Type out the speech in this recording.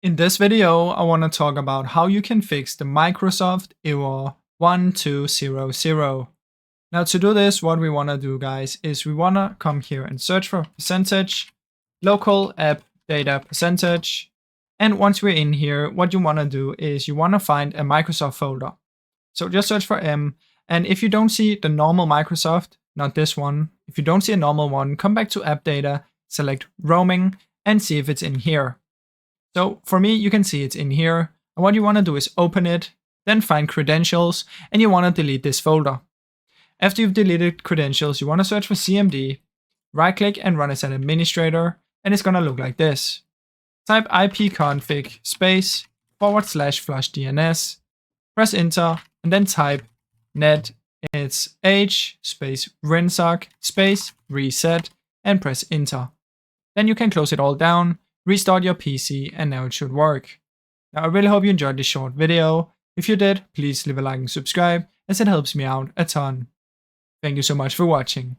In this video, I want to talk about how you can fix the Microsoft error 1200. Now to do this, what we want to do, guys, is we want to come here and search for percentage, local app data percentage. And once we're in here, what you want to do is you want to find a Microsoft folder. So just search for M. And if you don't see the normal Microsoft, not this one, if you don't see a normal one, come back to app data, select roaming, and see if it's in here. So for me, you can see it's in here. And what you want to do is open it, then find credentials, and you want to delete this folder. After you've deleted credentials, you want to search for CMD, right click and run as an administrator, and it's going to look like this. Type ipconfig space /flush DNS, press enter, and then type net it's h space rinsock space reset and press enter. Then you can close it all down, restart your PC, and now it should work. Now I really hope you enjoyed this short video. If you did, please leave a like and subscribe, as it helps me out a ton. Thank you so much for watching.